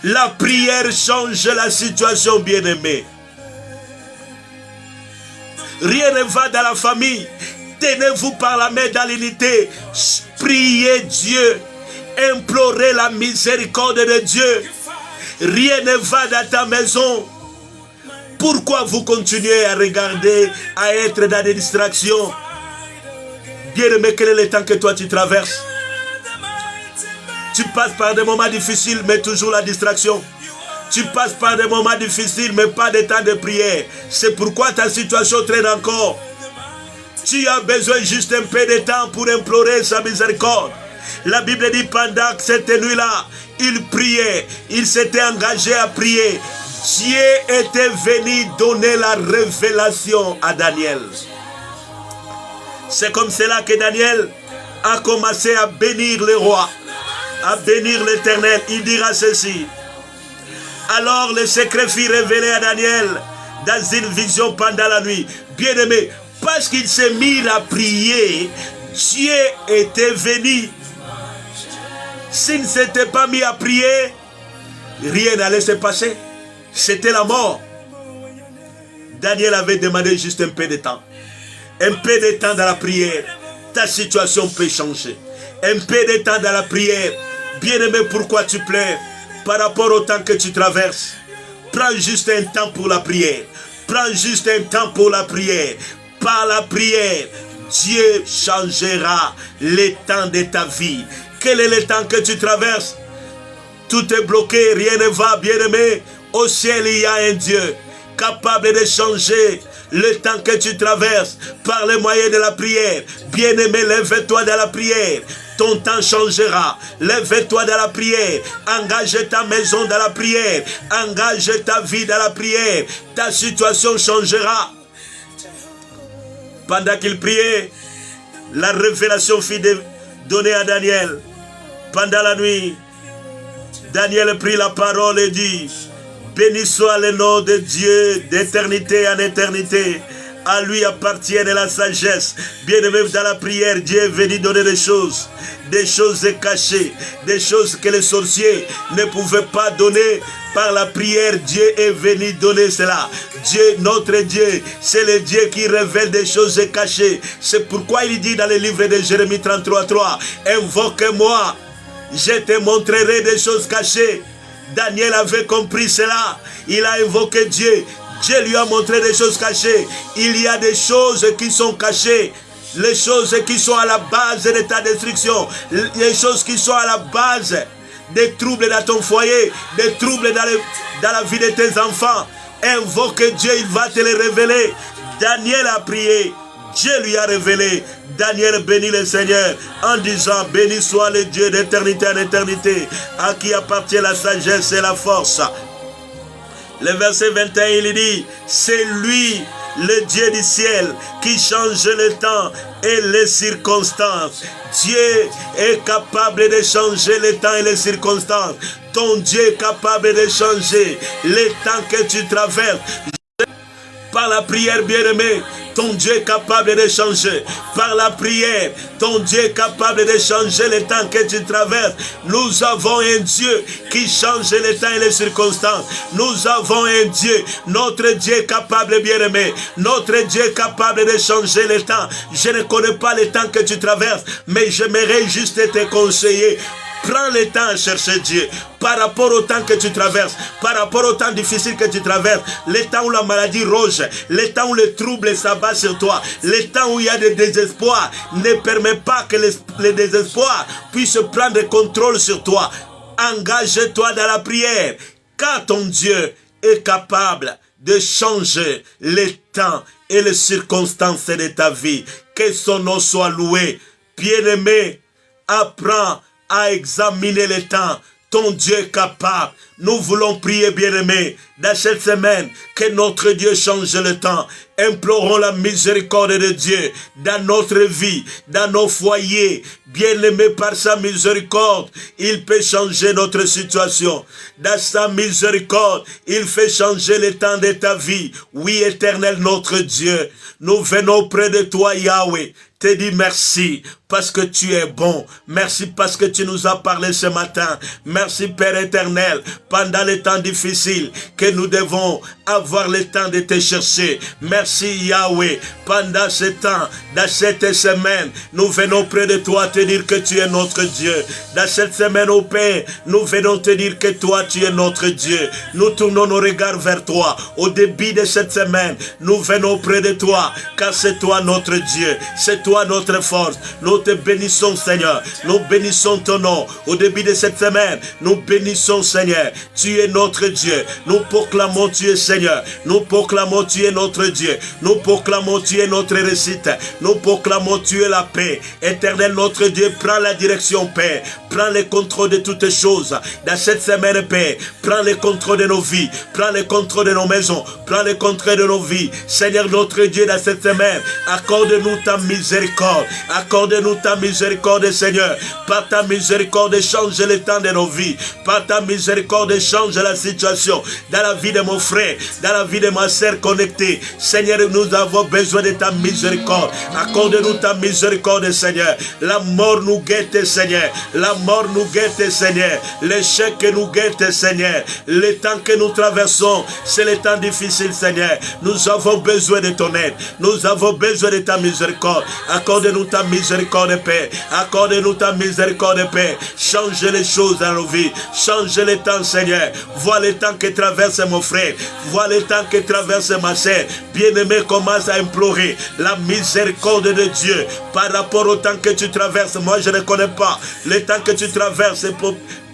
La prière change la situation, bien-aimée. Rien ne va dans la famille. Tenez-vous par la main dans l'unité. Priez Dieu. Implorez la miséricorde de Dieu. Rien ne va dans ta maison. Pourquoi vous continuez à regarder, à être dans des distractions? Bien-aimé, quel est le temps que toi tu traverses? Tu passes par des moments difficiles, mais toujours la distraction. Tu passes par des moments difficiles, mais pas de temps de prière. C'est pourquoi ta situation traîne encore. Tu as besoin juste un peu de temps pour implorer sa miséricorde. La Bible dit pendant cette nuit-là, il priait, il s'était engagé à prier. Dieu était venu donner la révélation à Daniel. C'est comme cela que Daniel a commencé à bénir le roi, à bénir l'Éternel, il dira ceci. Alors le secret fut révélé à Daniel dans une vision pendant la nuit. Bien-aimé, parce qu'il s'est mis à prier, Dieu était venu. S'il ne s'était pas mis à prier, rien n'allait se passer. C'était la mort. Daniel avait demandé juste un peu de temps. Un peu de temps dans la prière. Ta situation peut changer. Un peu de temps dans la prière. Bien-aimé, pourquoi tu pleures? Par rapport au temps que tu traverses. Prends juste un temps pour la prière. Prends juste un temps pour la prière. Par la prière, Dieu changera les temps de ta vie. Quel est le temps que tu traverses? Tout est bloqué, rien ne va, bien-aimé. Au ciel, il y a un Dieu capable de changer le temps que tu traverses par le moyen de la prière. Bien-aimé, lève-toi dans la prière. Ton temps changera. Lève-toi dans la prière. Engage ta maison dans la prière. Engage ta vie dans la prière. Ta situation changera. Pendant qu'il priait, la révélation fut donnée à Daniel. Pendant la nuit, Daniel prit la parole et dit: béni soit le nom de Dieu d'éternité en éternité. À lui appartient la sagesse. Bien-aimé, dans la prière, Dieu est venu donner des choses cachées, des choses que les sorciers ne pouvaient pas donner. Par la prière, Dieu est venu donner cela. Dieu, notre Dieu, c'est le Dieu qui révèle des choses cachées. C'est pourquoi il dit dans le livre de Jérémie 33:3, invoque-moi, je te montrerai des choses cachées. Daniel avait compris cela. Il a invoqué Dieu. Dieu lui a montré des choses cachées. Il y a des choses qui sont cachées. Les choses qui sont à la base de ta destruction. Les choses qui sont à la base des troubles dans ton foyer. Des troubles dans la vie de tes enfants. Invoque Dieu, il va te les révéler. Daniel a prié. Dieu lui a révélé. Daniel bénit le Seigneur en disant: béni soit le Dieu d'éternité en éternité, à qui appartient la sagesse et la force. Le verset 21, il dit: c'est lui, le Dieu du ciel, qui change le temps et les circonstances. Dieu est capable de changer le temps et les circonstances. Ton Dieu est capable de changer les temps que tu traverses. Par la prière, bien-aimé, ton Dieu est capable de changer. Par la prière, ton Dieu est capable de changer le temps que tu traverses. Nous avons un Dieu qui change les temps et les circonstances. Nous avons un Dieu. Notre Dieu est capable, bien-aimé. Notre Dieu est capable de changer le temps. Je ne connais pas le temps que tu traverses, mais j'aimerais juste te conseiller. Prends le temps à chercher Dieu par rapport au temps que tu traverses, par rapport au temps difficile que tu traverses, le temps où la maladie roge, le temps où le trouble s'abat sur toi, le temps où il y a des désespoirs. Ne permets pas que les désespoirs puissent prendre contrôle sur toi. Engage-toi dans la prière, car ton Dieu est capable de changer les temps et les circonstances de ta vie. Que son nom soit loué. Bien-aimé, apprends à examiner le temps. Ton Dieu est capable. Nous voulons prier, bien-aimés, dans cette semaine, que notre Dieu change le temps. Implorons la miséricorde de Dieu dans notre vie, dans nos foyers. Bien-aimé, par sa miséricorde, il peut changer notre situation. Dans sa miséricorde, il fait changer le temps de ta vie. Oui, éternel notre Dieu, nous venons près de toi, Yahweh. Te dis merci parce que tu es bon. Merci parce que tu nous as parlé ce matin. Merci Père éternel, pendant les temps difficiles que nous devons avoir le temps de te chercher. Merci Yahweh, pendant ce temps, dans cette semaine, nous venons près de toi te dire que tu es notre Dieu. Dans cette semaine, ô Père, nous venons te dire que toi tu es notre Dieu. Nous tournons nos regards vers toi. Au début de cette semaine, nous venons près de toi, car c'est toi notre Dieu. C'est toi notre force. Nous te bénissons, Seigneur. Nous bénissons ton nom. Au début de cette semaine, nous bénissons, Seigneur. Tu es notre Dieu. Nous proclamons tu es Seigneur. Nous proclamons tu es notre Dieu. Nous proclamons tu es notre réussite. Nous proclamons tu es la paix. Éternel notre Dieu, prends la direction, Père. Prends le contrôle de toutes choses. Dans cette semaine, Père, prends le contrôle de nos vies. Prends le contrôle de nos maisons. Prends le contrôle de nos vies. Seigneur notre Dieu, dans cette semaine, accorde-nous ta miséricorde. miséricorde. Accorde-nous ta miséricorde, Seigneur. Par ta miséricorde, change le temps de nos vies. Par ta miséricorde, change la situation dans la vie de mon frère, dans la vie de ma sœur connectée. Seigneur, nous avons besoin de ta miséricorde. Accorde-nous ta miséricorde, Seigneur. La mort nous guette, Seigneur. La mort nous guette, Seigneur. L'échec nous guette, Seigneur. Le temps que nous traversons, c'est le temps difficile, Seigneur. Nous avons besoin de ton aide. Nous avons besoin de ta miséricorde. Accorde-nous ta miséricorde, Père. Accorde-nous ta miséricorde, Père. Change les choses dans nos vies. Change les temps, Seigneur. Vois le temps que traverse mon frère. Vois le temps que traverse ma sœur. Bien-aimé, commence à implorer la miséricorde de Dieu par rapport au temps que tu traverses. Moi, je ne connais pas le temps que tu traverses.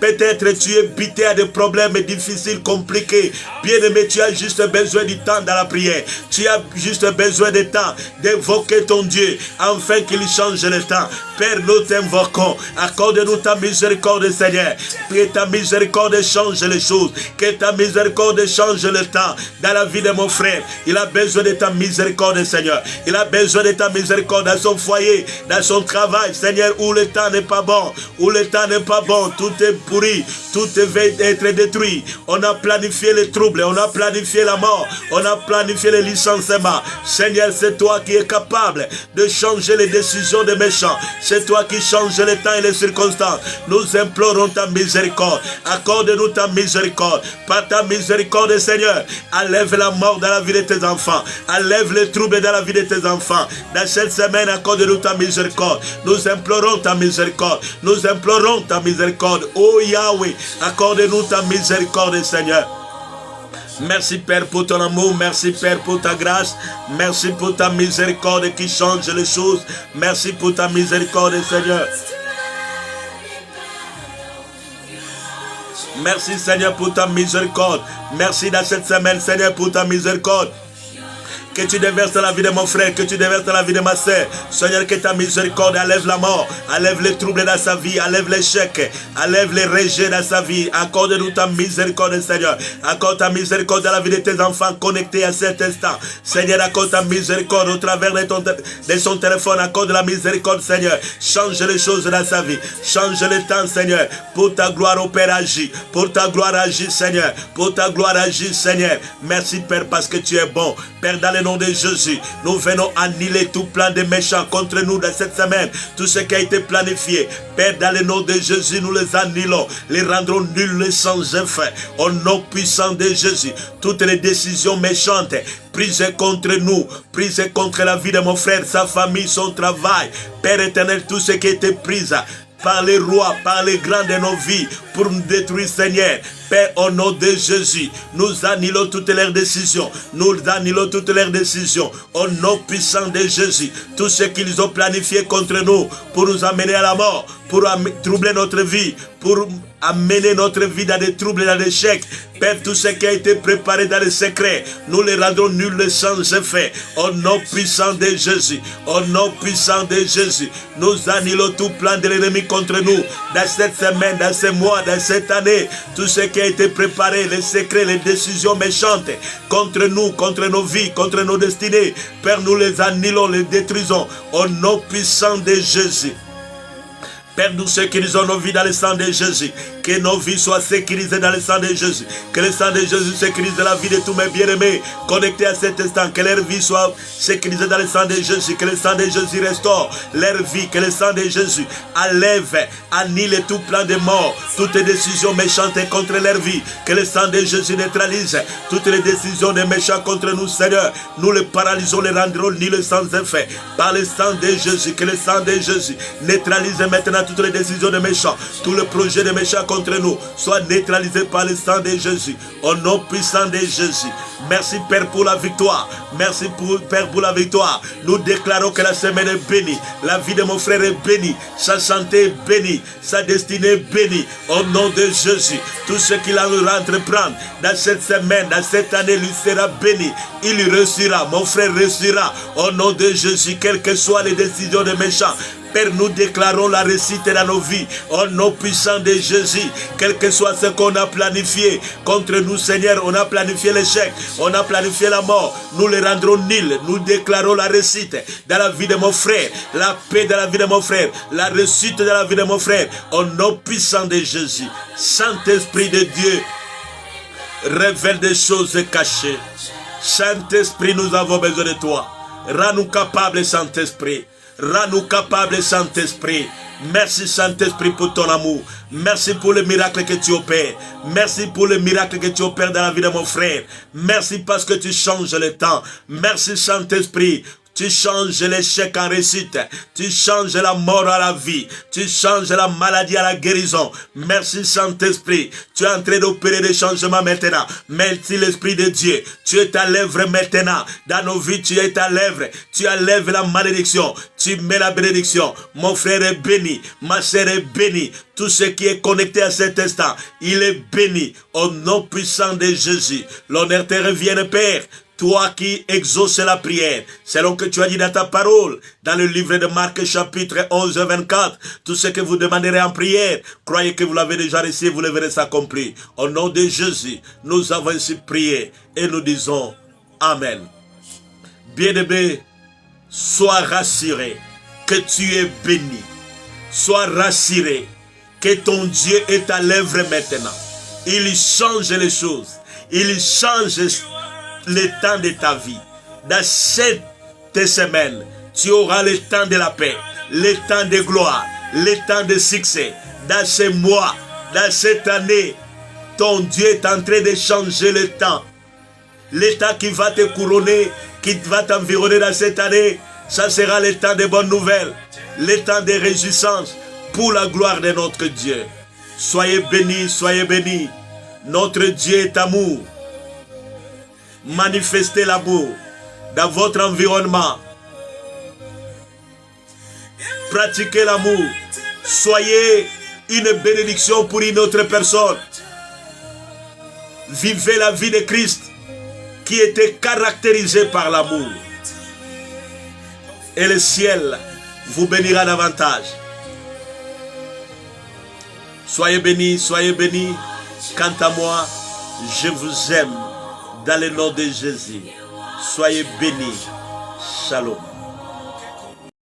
Peut-être tu es bité à des problèmes difficiles, compliqués. Bien-aimé, tu as juste besoin du temps dans la prière. Tu as juste besoin de temps d'évoquer ton Dieu, afin qu'il change le temps. Père, nous t'invoquons. Accorde-nous ta miséricorde, Seigneur. Que ta miséricorde change les choses. Que ta miséricorde change le temps dans la vie de mon frère. Il a besoin de ta miséricorde, Seigneur. Il a besoin de ta miséricorde dans son foyer, dans son travail, Seigneur, où le temps n'est pas bon. Où le temps n'est pas bon. Tout est pourri, tout devait être détruit. On a planifié les troubles, on a planifié la mort, on a planifié les licenciements. Seigneur, c'est toi qui es capable de changer les décisions des méchants. C'est toi qui changes les temps et les circonstances. Nous implorons ta miséricorde. Accorde-nous ta miséricorde. Par ta miséricorde, Seigneur, enlève la mort dans la vie de tes enfants. Enlève les troubles dans la vie de tes enfants. Dans cette semaine, accorde-nous ta miséricorde. Nous implorons ta miséricorde. Nous implorons ta miséricorde. Oh Yahweh, accorde-nous ta miséricorde, Seigneur. Merci Père pour ton amour, merci Père pour ta grâce, merci pour ta miséricorde qui change les choses, merci pour ta miséricorde, Seigneur. Merci Seigneur pour ta miséricorde, merci dans cette semaine Seigneur pour ta miséricorde. Que tu déverses dans la vie de mon frère, que tu déverses dans la vie de ma sœur. Seigneur, que ta miséricorde enlève la mort, enlève les troubles dans sa vie, enlève l'échec, enlève les rejets dans sa vie. Accorde-nous ta miséricorde, Seigneur. Accorde ta miséricorde dans la vie de tes enfants connectés à cet instant. Seigneur, accorde ta miséricorde au travers de son téléphone. Accorde la miséricorde, Seigneur. Change les choses dans sa vie. Change le temps, Seigneur. Pour ta gloire, au Père, agis. Pour ta gloire, agis, Seigneur. Pour ta gloire, agis, Seigneur. Merci, Père, parce que tu es bon. Père, dans le nom de Jésus, nous venons annuler tout plan de méchants contre nous dans cette semaine. Tout ce qui a été planifié, Père, dans le nom de Jésus, nous les annulons, les rendrons nuls et sans effet. Au nom puissant de Jésus, toutes les décisions méchantes prises contre nous, prises contre la vie de mon frère, sa famille, son travail, Père éternel, tout ce qui a été pris par les rois, par les grands de nos vies, pour nous détruire, Seigneur. Père, au nom de Jésus, nous annulons toutes leurs décisions. Nous annulons toutes leurs décisions. Au nom puissant de Jésus, tout ce qu'ils ont planifié contre nous, pour nous amener à la mort, pour troubler notre vie, pour amener notre vie dans des troubles, dans des échecs. Père, tout ce qui a été préparé dans le secret, nous les rendons nuls et sans effet. Au nom puissant de Jésus, au nom puissant de Jésus, nous annulons tout plan de l'ennemi contre nous, dans cette semaine, dans ce mois, dans cette année. Tout ce qui a été préparé, les secrets, les décisions méchantes contre nous, contre nos vies, contre nos destinées. Père, nous les annulons, les détruisons. Au nom puissant de Jésus. Père, nous sécurisons nos vies dans le sang de Jésus. Que nos vies soient sécurisées dans le sang de Jésus. Que le sang de Jésus sécurise la vie de tous mes bien-aimés connectés à cet instant. Que leur vie soit sécurisée dans le sang de Jésus. Que le sang de Jésus restaure leur vie. Que le sang de Jésus enlève, annule tout plan de mort, toutes les décisions méchantes contre leur vie. Que le sang de Jésus neutralise toutes les décisions des méchants contre nous, Seigneur. Nous les paralysons, les rendrons nuls sans effet. Par le sang de Jésus, que le sang de Jésus neutralise maintenant toutes les décisions des méchants. Tout le projet des méchants contre nous soit neutralisé par le sang de Jésus. Au nom puissant de Jésus. Merci Père pour la victoire. Merci Père pour la victoire. Nous déclarons que la semaine est bénie. La vie de mon frère est bénie. Sa santé est bénie. Sa destinée est bénie. Au nom de Jésus. Tout ce qu'il a à entreprendre dans cette semaine, dans cette année, lui sera béni. Il réussira. Mon frère réussira. Au nom de Jésus, quelles que soient les décisions des méchants. Père, nous déclarons la réussite dans nos vies. Au nom puissant de Jésus, quel que soit ce qu'on a planifié contre nous, Seigneur, on a planifié l'échec, on a planifié la mort. Nous les rendrons nuls. Nous déclarons la réussite dans la vie de mon frère, la paix dans la vie de mon frère, la réussite dans la vie de mon frère. Au nom puissant de Jésus, Saint-Esprit de Dieu, révèle des choses cachées. Saint-Esprit, nous avons besoin de toi. Rends-nous capables, Saint-Esprit. Rends-nous capables, Saint-Esprit. Merci, Saint-Esprit, pour ton amour. Merci pour le miracle que tu opères. Merci pour le miracle que tu opères dans la vie de mon frère. Merci parce que tu changes le temps. Merci, Saint-Esprit. Tu changes l'échec en réussite. Tu changes la mort à la vie. Tu changes la maladie à la guérison. Merci Saint-Esprit. Tu es en train d'opérer des changements maintenant. Merci l'Esprit de Dieu. Tu es à l'œuvre maintenant. Dans nos vies, tu es à l'œuvre. Tu enlèves la malédiction. Tu mets la bénédiction. Mon frère est béni. Ma sœur est bénie. Tout ce qui est connecté à cet instant, il est béni. Au nom puissant de Jésus. L'honneur te revienne, Père. Toi qui exauces la prière, selon que tu as dit dans ta parole, dans le livre de Marc chapitre 11, 24, tout ce que vous demanderez en prière, croyez que vous l'avez déjà reçu, vous le verrez s'accomplir. Au nom de Jésus, nous avons ainsi prié et nous disons Amen. Bien-aimé, sois rassuré que tu es béni. Sois rassuré que ton Dieu est à l'œuvre maintenant. Il change les choses. Il change le temps de ta vie. Dans cette semaine, tu auras le temps de la paix, le temps de gloire, le temps de succès. Dans ces mois, dans cette année, ton Dieu est en train de changer le temps. Le temps qui va te couronner, qui va t'environner dans cette année, ça sera le temps de bonnes nouvelles, le temps de réjouissance pour la gloire de notre Dieu. Soyez bénis, soyez bénis. Notre Dieu est amour. Manifestez l'amour dans votre environnement. Pratiquez l'amour. Soyez une bénédiction pour une autre personne. Vivez la vie de Christ qui était caractérisée par l'amour. Et le ciel vous bénira davantage. Soyez bénis, soyez bénis. Quant à moi, je vous aime. Dans le nom de Jésus, soyez bénis. Shalom.